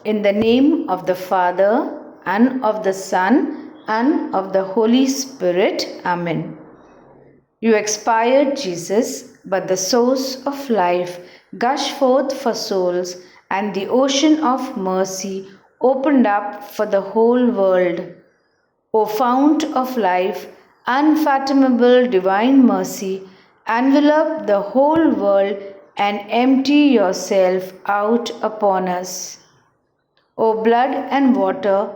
In the name of the Father, and of the Son, and of the Holy Spirit. Amen. You expired, Jesus, but the source of life gushed forth for souls, and the ocean of mercy opened up for the whole world. O fount of life, unfathomable divine mercy, envelop the whole world and empty yourself out upon us. O blood and water,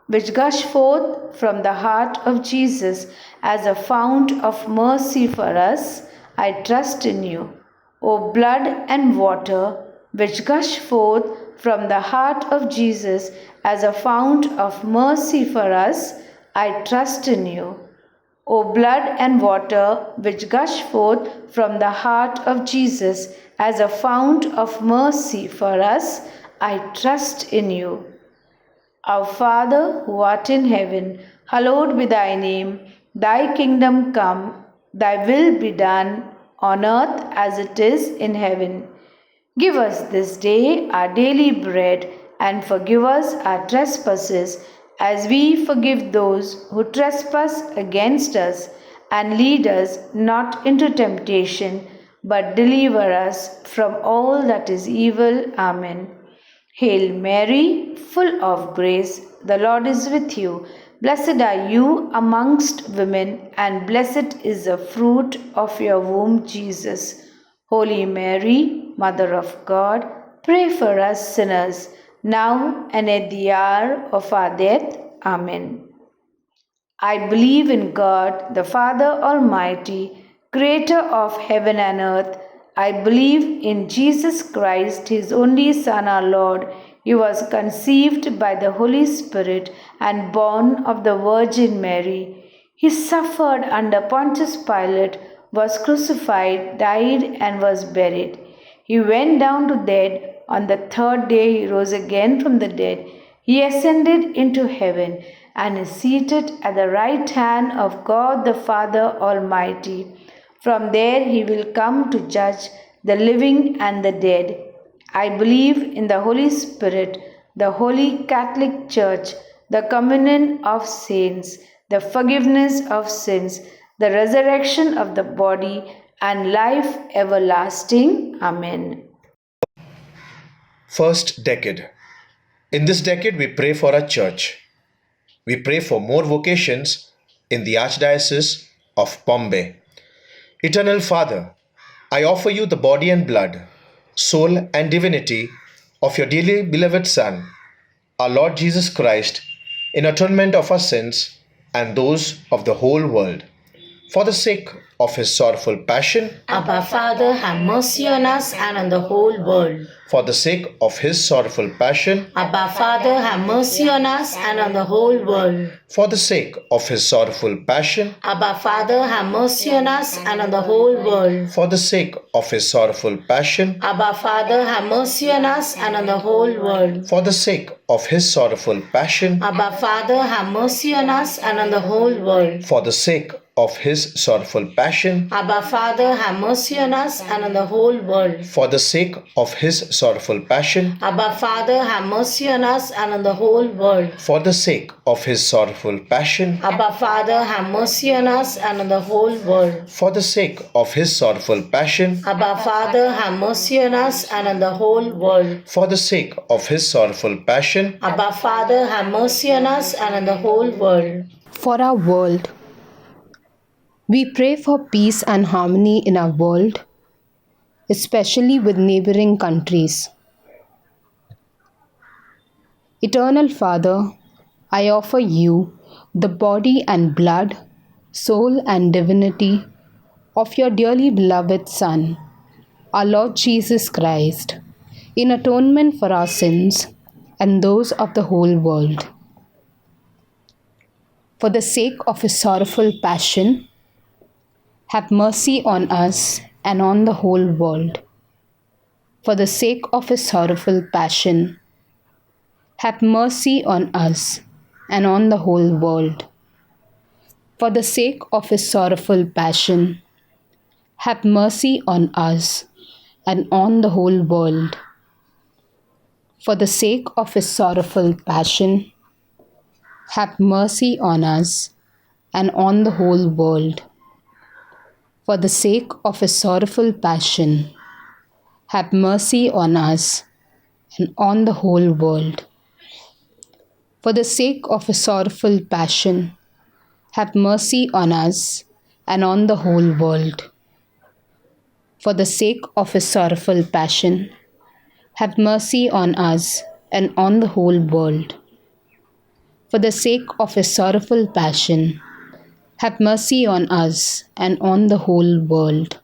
which gush forth from the heart of Jesus as a fount of mercy for us, I trust in you. O blood and water, which gush forth from the heart of Jesus as a fount of mercy for us, I trust in you. O blood and water, which gush forth from the heart of Jesus as a fount of mercy for us, I trust in you. Our Father, who art in heaven, hallowed be thy name. Thy kingdom come, thy will be done on earth as it is in heaven. Give us this day our daily bread, and forgive us our trespasses, as we forgive those who trespass against us. And lead us not into temptation, but deliver us from all that is evil. Amen. Hail Mary, full of grace, the Lord is with you. Blessed are you amongst women, and blessed is the fruit of your womb, Jesus. Holy Mary, Mother of God, pray for us sinners, now and at the hour of our death. Amen. I believe in God, the Father Almighty, creator of heaven and earth. I believe in Jesus Christ, his only Son, our Lord. He was conceived by the Holy Spirit and born of the Virgin Mary. He suffered under Pontius Pilate, was crucified, died, and was buried. He went down to dead. On the third day, he rose again from the dead. He ascended into heaven and is seated at the right hand of God the Father Almighty. From there, he will come to judge the living and the dead. I believe in the Holy Spirit, the Holy Catholic Church, the communion of saints, the forgiveness of sins, the resurrection of the body, and life everlasting. Amen. First decade. In this decade, we pray for our church. We pray for more vocations in the Archdiocese of Bombay. Eternal Father, I offer you the body and blood, soul and divinity of your dearly beloved Son, our Lord Jesus Christ, in atonement of our sins and those of the whole world. For the sake of his sorrowful passion, Abba Father, have mercy on us and on the whole world. for the sake of his sorrowful passion, Abba Father, have mercy on us and on the whole world. for the sake of his sorrowful passion, Abba Father, have mercy on us and on the whole world. for the sake of his sorrowful passion, Abba Father, have mercy on us and on the whole world. for the sake of his sorrowful passion, Abba Father, have mercy on us and on the whole world. for the sake of his sorrowful passion, Abba Father, have mercy on us and on the whole world. for the sake of his sorrowful passion, Abba Father, have mercy on us and on the whole world. for the sake of his sorrowful passion, Abba Father, have mercy on us and on the whole world. for the sake of his sorrowful passion, Abba Father, have mercy on us and on the whole world. for the sake of his sorrowful passion, Abba Father, have mercy on us and on the whole world. For our world, we pray for peace and harmony in our world, especially with neighboring countries. Eternal Father, I offer you the body and blood, soul and divinity of your dearly beloved Son, our Lord Jesus Christ, in atonement for our sins and those of the whole world. For the sake of his sorrowful passion, have mercy on us and on the whole world. For the sake of his sorrowful passion, have mercy on us and on the whole world. For the sake of his sorrowful passion, have mercy on us and on the whole world. For the sake of his sorrowful passion, have mercy on us and on the whole world. For the sake of his sorrowful passion, have mercy on us and on the whole world. For the sake of his sorrowful passion, have mercy on us and on the whole world. For the sake of his sorrowful passion, have mercy on us and on the whole world. For the sake of his sorrowful passion, have mercy on us and on the whole world.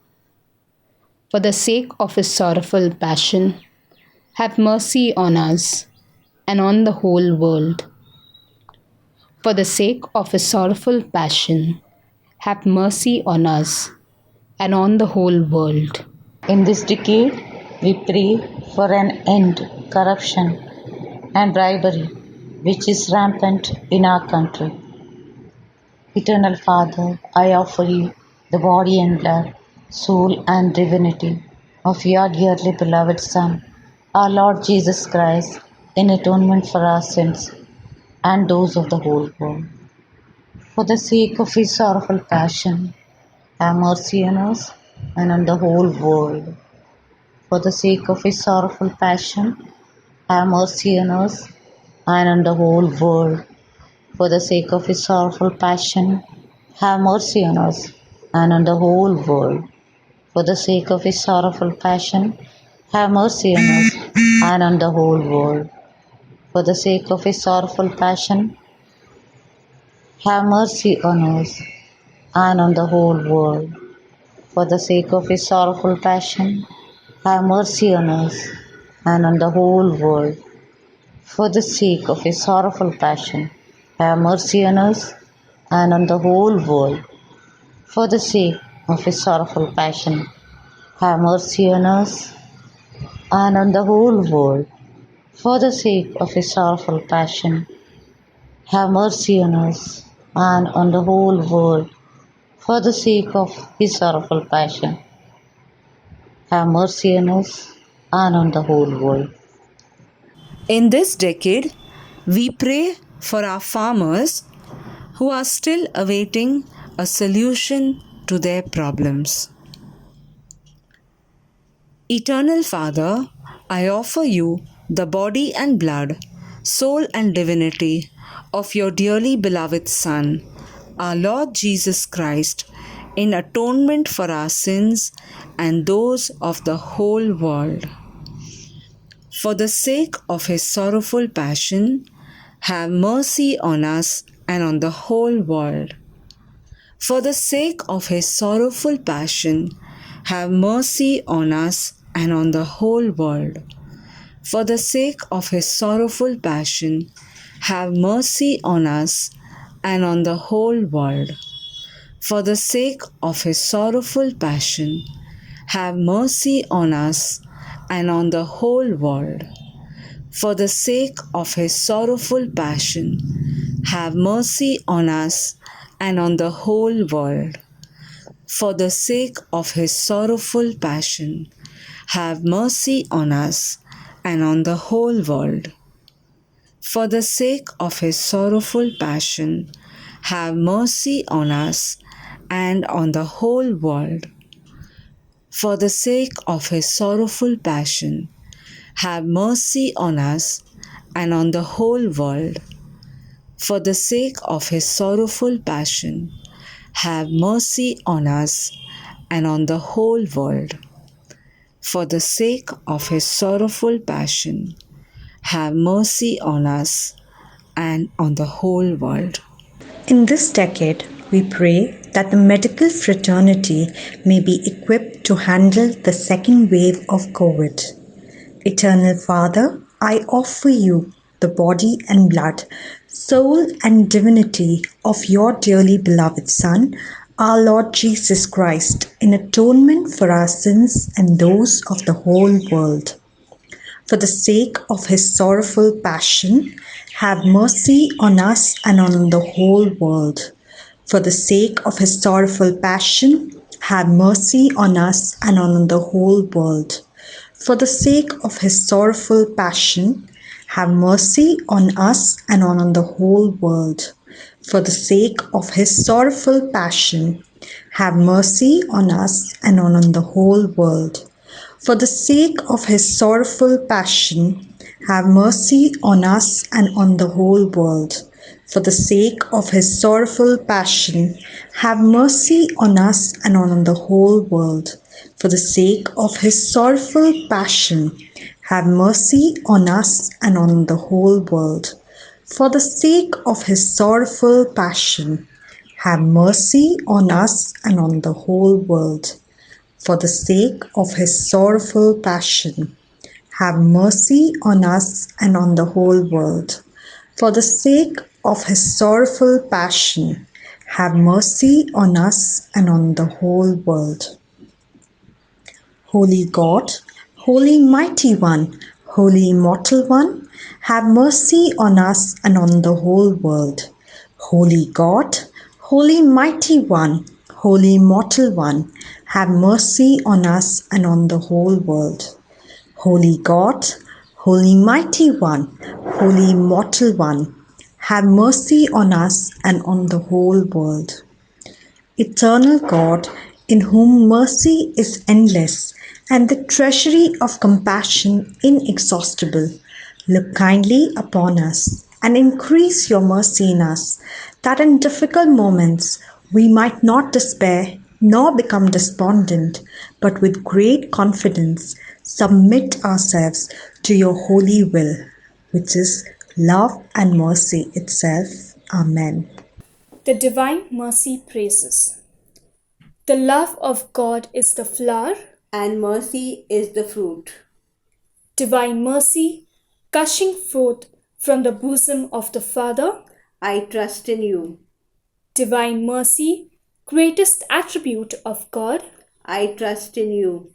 For the sake of his sorrowful passion, have mercy on us and on the whole world. For the sake of his sorrowful passion, have mercy on us and on the whole world. In this decade, we pray for an end to corruption and bribery, which is rampant in our country. Eternal Father, I offer you the body and blood, soul and divinity of your dearly beloved Son, our Lord Jesus Christ, in atonement for our sins and those of the whole world. For the sake of his sorrowful passion, have mercy on us and on the whole world. For the sake of his sorrowful passion, have mercy on us and on the whole world. For the sake of his sorrowful passion, have mercy on us and on the whole world. For the sake of his sorrowful passion, have mercy on us and on the whole world. For the sake of his sorrowful passion, have mercy on us and on the whole world. For the sake of his sorrowful passion, have mercy on us and on the whole world. For the sake of his sorrowful passion, have mercy on us and on the whole world. For the sake of his sorrowful passion, have mercy on us and on the whole world. For the sake of his sorrowful passion, have mercy on us and on the whole world. For the sake of his sorrowful passion, have mercy on us and on the whole world. In this decade, we pray for our farmers who are still awaiting a solution to their problems. Eternal Father, I offer you the body and blood, soul and divinity of your dearly beloved Son, our Lord Jesus Christ, in atonement for our sins and those of the whole world. For the sake of his sorrowful passion, have mercy on us and on the whole world. For the sake of his sorrowful passion, have mercy on us and on the whole world. For the sake of his sorrowful passion, have mercy on us and on the whole world. For the sake of his sorrowful passion, have mercy on us and on the whole world. For the sake of his sorrowful passion, have mercy on us and on the whole world. For the sake of his sorrowful passion, have mercy on us and on the whole world. For the sake of his sorrowful passion, have mercy on us and on the whole world. For the sake of his sorrowful passion, have mercy on us and on the whole world. For the sake of his sorrowful passion, have mercy on us and on the whole world. For the sake of his sorrowful passion, have mercy on us and on the whole world. In this decade, we pray that the medical fraternity may be equipped to handle the second wave of COVID. Eternal Father, I offer you the body and blood, soul and divinity of your dearly beloved Son, our Lord Jesus Christ, in atonement for our sins and those of the whole world. For the sake of his sorrowful passion, have mercy on us and on the whole world. For the sake of his sorrowful passion, have mercy on us and on the whole world. For the sake of his sorrowful passion, have mercy on us and on the whole world. For the sake of his sorrowful passion, have mercy on us and on the whole world. For the sake of his sorrowful passion, have mercy on us and on the whole world. For the sake of his sorrowful passion, have mercy on us and on the whole world. For the sake of his sorrowful passion, have mercy on us and on the whole world. For the sake of his sorrowful passion, have mercy on us and on the whole world. For the sake of his sorrowful passion, have mercy on us and on the whole world. For the sake of his sorrowful passion, have mercy on us and on the whole world. Holy God, Holy Mighty One, Holy Immortal One, have mercy on us and on the whole world. Holy God, Holy Mighty One, Holy Immortal One, have mercy on us and on the whole world. Holy God, Holy Mighty One, Holy Immortal One, have mercy on us and on the whole world. Eternal God, in whom mercy is endless and the treasury of compassion inexhaustible, look kindly upon us and increase your mercy in us, that in difficult moments we might not despair nor become despondent, but with great confidence submit ourselves to your holy will, which is love and mercy itself. Amen. The Divine Mercy Praises. The love of God is the flower, and mercy is the fruit. Divine mercy, gushing forth from the bosom of the Father, I trust in you. Divine mercy, greatest attribute of God, I trust in you.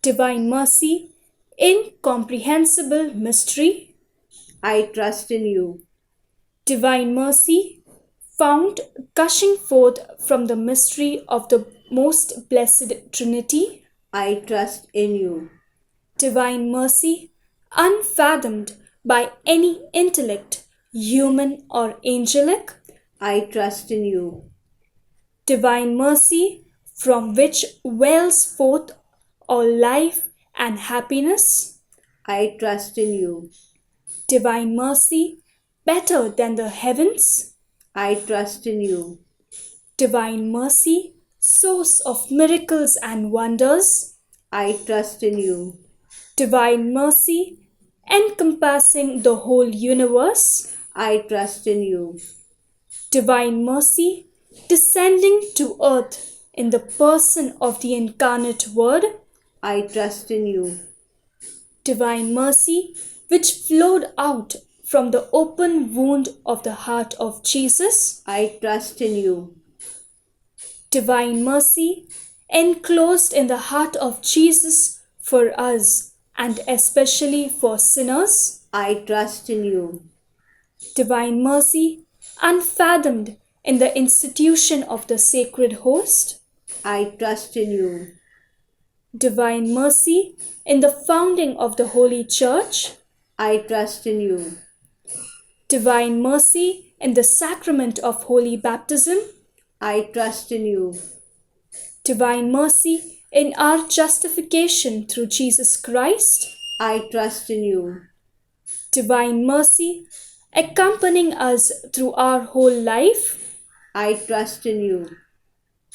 Divine mercy, incomprehensible mystery, I trust in you. Divine mercy, found gushing forth from the mystery of the most blessed Trinity, I trust in you. Divine mercy, unfathomed by any intellect, human or angelic, I trust in you. Divine mercy, from which wells forth all life and happiness, I trust in you. Divine mercy, better than the heavens, I trust in you. Divine mercy, source of miracles and wonders, I trust in you. Divine mercy, encompassing the whole universe, I trust in you. Divine mercy, descending to earth in the person of the incarnate Word, I trust in you. Divine mercy, which flowed out from the open wound of the heart of Jesus, I trust in you. Divine mercy, enclosed in the heart of Jesus for us and especially for sinners, I trust in you. Divine mercy, unfathomed in the institution of the sacred host, I trust in you. Divine mercy, in the founding of the Holy Church, I trust in you. Divine mercy, in the sacrament of Holy Baptism, I trust in you. Divine mercy, in our justification through Jesus Christ, I trust in you. Divine mercy, accompanying us through our whole life, I trust in you.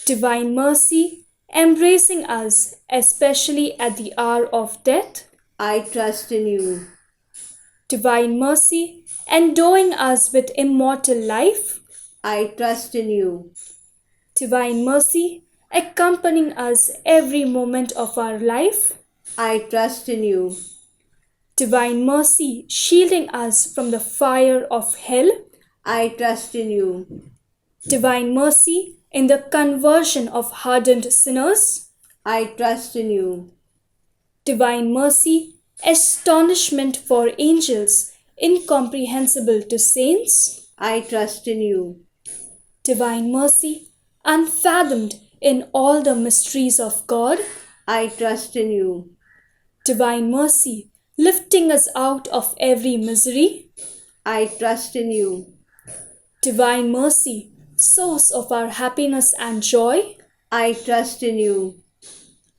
Divine mercy, embracing us especially at the hour of death, I trust in you. Divine mercy, endowing us with immortal life, I trust in you. Divine mercy, accompanying us every moment of our life, I trust in you. Divine mercy, shielding us from the fire of hell, I trust in you. Divine mercy, in the conversion of hardened sinners, I trust in you. Divine mercy, astonishment for angels, incomprehensible to saints, I trust in you. Divine mercy, unfathomed in all the mysteries of God, I trust in you. Divine mercy, lifting us out of every misery. I trust in you. Divine mercy, source of our happiness and joy. I trust in you.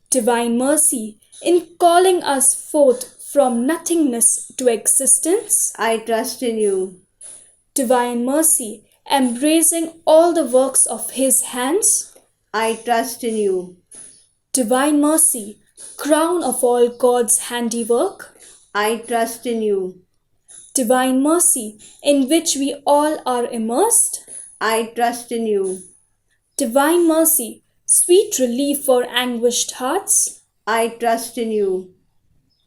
Divine mercy, in calling us forth from nothingness to existence. I trust in you. Divine mercy, embracing all the works of His hands. I trust in you. Divine mercy, crown of all God's handiwork. I trust in you. Divine mercy, in which we all are immersed. I trust in you. Divine mercy, sweet relief for anguished hearts. I trust in you.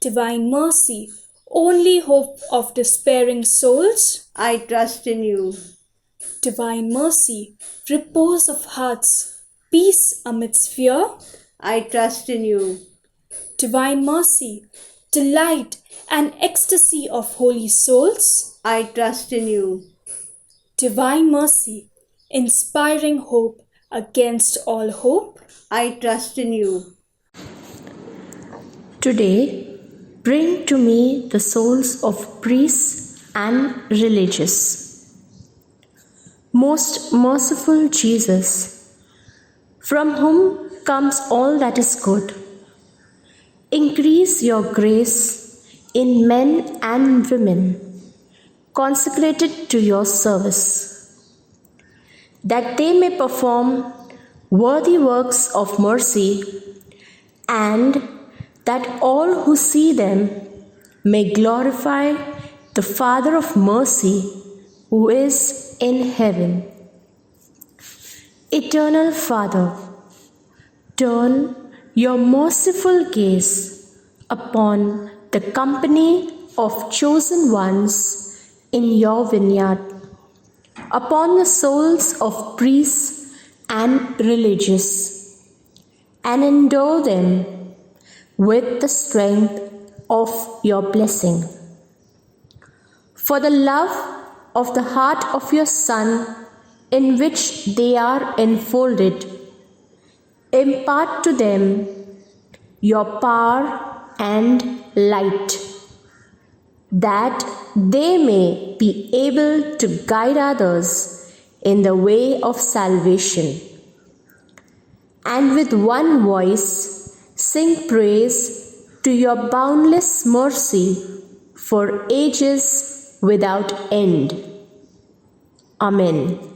Divine mercy, only hope of despairing souls. I trust in you. Divine mercy, repose of hearts, peace amidst fear. I trust in you. Divine mercy, delight and ecstasy of holy souls. I trust in you. Divine mercy, inspiring hope against all hope. I trust in you. Today, bring to me the souls of priests and religious. Most merciful Jesus, from whom comes all that is good, increase your grace in men and women consecrated to your service, that they may perform worthy works of mercy, and that all who see them may glorify the Father of mercy who is in heaven. Eternal Father, turn your merciful gaze upon the company of chosen ones in your vineyard, upon the souls of priests and religious, and endow them with the strength of your blessing. For the love of the heart of your Son, in which they are enfolded, impart to them your power and light, that they may be able to guide others in the way of salvation, and with one voice sing praise to your boundless mercy for ages without end. Amen.